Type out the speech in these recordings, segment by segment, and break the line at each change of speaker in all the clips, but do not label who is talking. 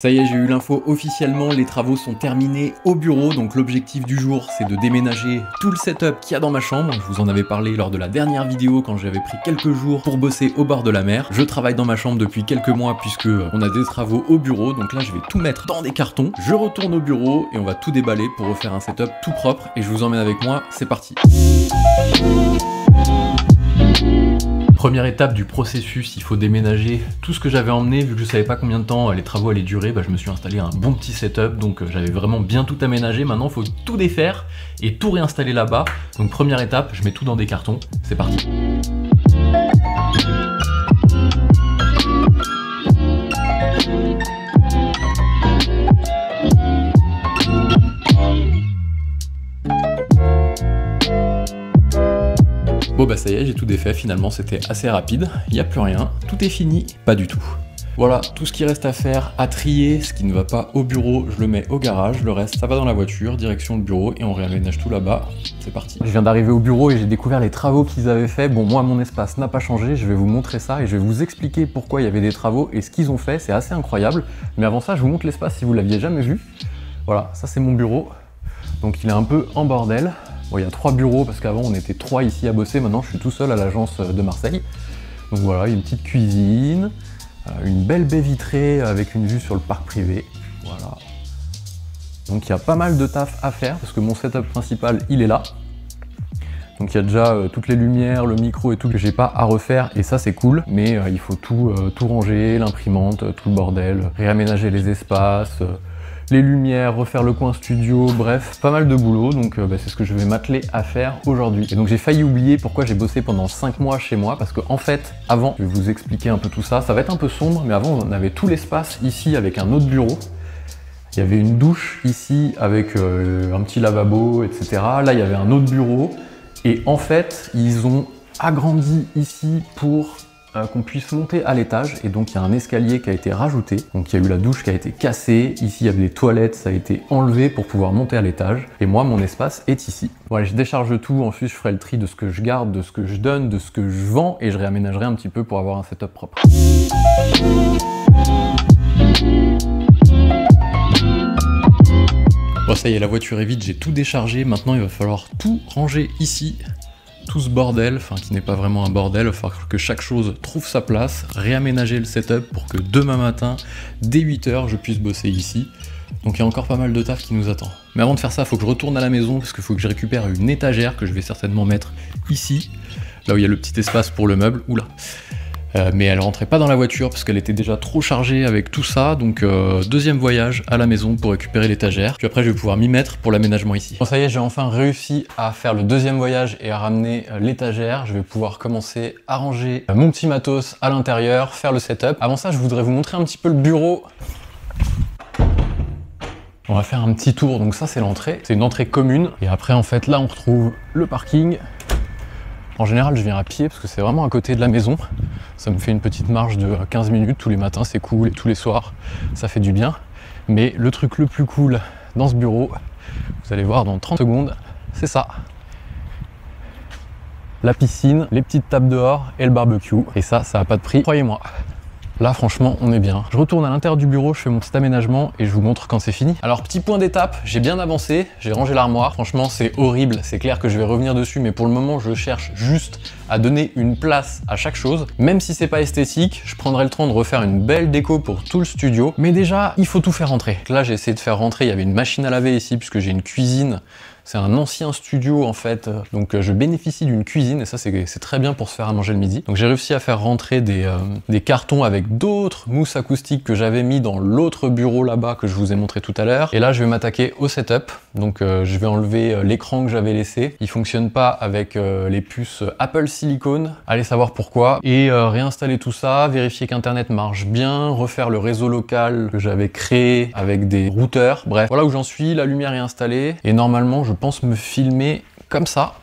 Ça y est, j'ai eu l'info officiellement, les travaux sont terminés au bureau, donc l'objectif du jour c'est de déménager tout le setup qu'il y a dans ma chambre. Je vous en avais parlé lors de la dernière vidéo quand j'avais pris quelques jours pour bosser au bord de la mer. Je travaille dans ma chambre depuis quelques mois puisque on a des travaux au bureau, donc là je vais tout mettre dans des cartons. Je retourne au bureau et on va tout déballer pour refaire un setup tout propre et je vous emmène avec moi, c'est parti. Première étape du processus, il faut déménager tout ce que j'avais emmené. Vu que je savais pas combien de temps les travaux allaient durer, je me suis installé un bon petit setup, donc j'avais vraiment bien tout aménagé. Maintenant il faut tout défaire et tout réinstaller là-bas. Donc première étape, je mets tout dans des cartons, c'est parti. Bon bah ça y est, j'ai tout défait, finalement c'était assez rapide, il n'y a plus rien, tout est fini, pas du tout. Voilà, tout ce qui reste à faire, à trier, ce qui ne va pas au bureau, je le mets au garage, le reste ça va dans la voiture, direction le bureau et on réaménage tout là-bas, c'est parti. Je viens d'arriver au bureau et j'ai découvert les travaux qu'ils avaient fait. Bon, moi mon espace n'a pas changé, je vais vous montrer ça et je vais vous expliquer pourquoi il y avait des travaux et ce qu'ils ont fait, c'est assez incroyable. Mais avant ça, je vous montre l'espace si vous l'aviez jamais vu. Voilà, ça c'est mon bureau, donc il est un peu en bordel. Bon, il y a 3 bureaux parce qu'avant on était 3 ici à bosser, maintenant je suis tout seul à l'agence de Marseille. Donc voilà, il y a une petite cuisine, une belle baie vitrée avec une vue sur le parc privé. Voilà. Donc il y a pas mal de taf à faire parce que mon setup principal il est là. Donc il y a déjà toutes les lumières, le micro et tout que j'ai pas à refaire et ça c'est cool. Mais il faut tout ranger, l'imprimante, tout le bordel, réaménager les espaces. Les lumières, refaire le coin studio, bref, pas mal de boulot, donc c'est ce que je vais m'atteler à faire aujourd'hui. Et donc j'ai failli oublier pourquoi j'ai bossé pendant 5 mois chez moi, parce que en fait, avant, je vais vous expliquer un peu tout ça, ça va être un peu sombre, mais avant on avait tout l'espace ici avec un autre bureau. Il y avait une douche ici avec un petit lavabo, etc. Là il y avait un autre bureau, et en fait, ils ont agrandi ici pour qu'on puisse monter à l'étage et donc il y a un escalier qui a été rajouté, donc il y a eu la douche qui a été cassée, ici il y avait des toilettes, ça a été enlevé pour pouvoir monter à l'étage et moi mon espace est ici. Voilà, je décharge tout, ensuite je ferai le tri de ce que je garde, de ce que je donne, de ce que je vends et je réaménagerai un petit peu pour avoir un setup propre. Bon ça y est, la voiture est vide, j'ai tout déchargé, maintenant il va falloir tout ranger ici. Tout ce bordel, enfin qui n'est pas vraiment un bordel, il va falloir que chaque chose trouve sa place, réaménager le setup pour que demain matin, dès 8 h, je puisse bosser ici. Donc il y a encore pas mal de taf qui nous attend. Mais avant de faire ça, il faut que je retourne à la maison parce qu'il faut que je récupère une étagère que je vais certainement mettre ici, là où il y a le petit espace pour le meuble, oula. Mais elle rentrait pas dans la voiture parce qu'elle était déjà trop chargée avec tout ça, donc deuxième voyage à la maison pour récupérer l'étagère. Puis après je vais pouvoir m'y mettre pour l'aménagement ici. Bon ça y est, j'ai enfin réussi à faire le deuxième voyage et à ramener l'étagère. Je vais pouvoir commencer à ranger mon petit matos à l'intérieur, faire le setup. Avant ça, je voudrais vous montrer un petit peu le bureau. On va faire un petit tour, donc ça c'est l'entrée. C'est une entrée commune. Et après en fait là on retrouve le parking. En général, je viens à pied parce que c'est vraiment à côté de la maison. Ça me fait une petite marche de 15 minutes tous les matins, c'est cool, et tous les soirs, ça fait du bien. Mais le truc le plus cool dans ce bureau, vous allez voir dans 30 secondes, c'est ça. La piscine, les petites tables dehors et le barbecue. Et ça n'a pas de prix, croyez-moi. Là, franchement, on est bien. Je retourne à l'intérieur du bureau, je fais mon petit aménagement et je vous montre quand c'est fini. Alors, petit point d'étape, j'ai bien avancé, j'ai rangé l'armoire. Franchement, c'est horrible, c'est clair que je vais revenir dessus, mais pour le moment, je cherche juste à donner une place à chaque chose. Même si c'est pas esthétique, je prendrai le temps de refaire une belle déco pour tout le studio. Mais déjà, il faut tout faire rentrer. Là, j'ai essayé de faire rentrer, il y avait une machine à laver ici, puisque j'ai une cuisine. C'est un ancien studio en fait, donc je bénéficie d'une cuisine et ça c'est très bien pour se faire à manger le midi. Donc j'ai réussi à faire rentrer des cartons avec d'autres mousses acoustiques que j'avais mis dans l'autre bureau là-bas que je vous ai montré tout à l'heure. Et là je vais m'attaquer au setup, donc je vais enlever l'écran que j'avais laissé. Il fonctionne pas avec les puces Apple Silicon, allez savoir pourquoi. Et réinstaller tout ça, vérifier qu'Internet marche bien, refaire le réseau local que j'avais créé avec des routeurs. Bref, voilà où j'en suis, la lumière est installée et normalement je pense me filmer comme ça.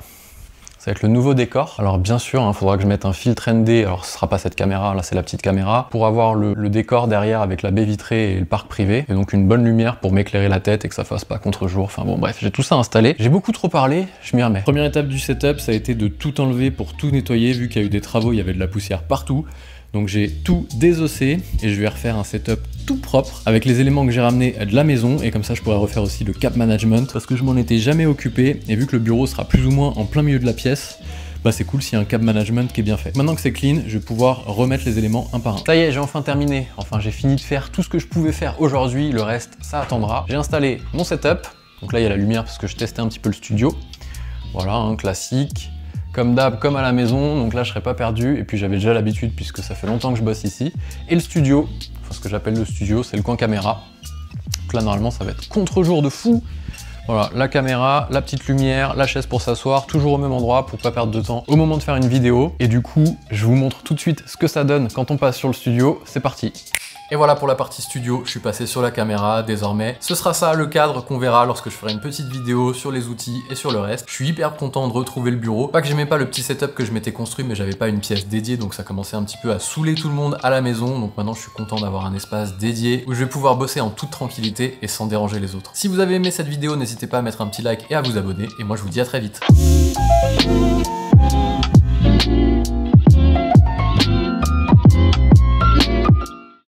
Ça va être le nouveau décor. Alors bien sûr, il faudra que je mette un filtre ND, alors ce sera pas cette caméra, là c'est la petite caméra, pour avoir le décor derrière avec la baie vitrée et le parc privé, et donc une bonne lumière pour m'éclairer la tête et que ça fasse pas contre-jour. Enfin bon bref, j'ai tout ça installé. J'ai beaucoup trop parlé, je m'y remets. Première étape du setup, ça a été de tout enlever pour tout nettoyer, vu qu'il y a eu des travaux, il y avait de la poussière partout. Donc j'ai tout désossé et je vais refaire un setup tout propre avec les éléments que j'ai ramenés de la maison, et comme ça je pourrais refaire aussi le cap management parce que je m'en étais jamais occupé, et vu que le bureau sera plus ou moins en plein milieu de la pièce, bah c'est cool s'il y a un cap management qui est bien fait. Maintenant que c'est clean, je vais pouvoir remettre les éléments un par un. Ça y est, j'ai enfin terminé. Enfin, j'ai fini de faire tout ce que je pouvais faire aujourd'hui. Le reste, ça attendra. J'ai installé mon setup. Donc là, il y a la lumière parce que je testais un petit peu le studio. Voilà, un classique. Comme d'hab, comme à la maison. Donc là, je serais pas perdu. Et puis, j'avais déjà l'habitude puisque ça fait longtemps que je bosse ici. Et le studio, enfin ce que j'appelle le studio, c'est le coin caméra. Donc là, normalement, ça va être contre-jour de fou. Voilà, la caméra, la petite lumière, la chaise pour s'asseoir, toujours au même endroit pour pas perdre de temps au moment de faire une vidéo. Et du coup, je vous montre tout de suite ce que ça donne quand on passe sur le studio. C'est parti. Et voilà pour la partie studio, je suis passé sur la caméra désormais. Ce sera ça le cadre qu'on verra lorsque je ferai une petite vidéo sur les outils et sur le reste. Je suis hyper content de retrouver le bureau. Pas que j'aimais pas le petit setup que je m'étais construit, mais j'avais pas une pièce dédiée, donc ça commençait un petit peu à saouler tout le monde à la maison. Donc maintenant je suis content d'avoir un espace dédié où je vais pouvoir bosser en toute tranquillité et sans déranger les autres. Si vous avez aimé cette vidéo, n'hésitez pas à mettre un petit like et à vous abonner. Et moi je vous dis à très vite.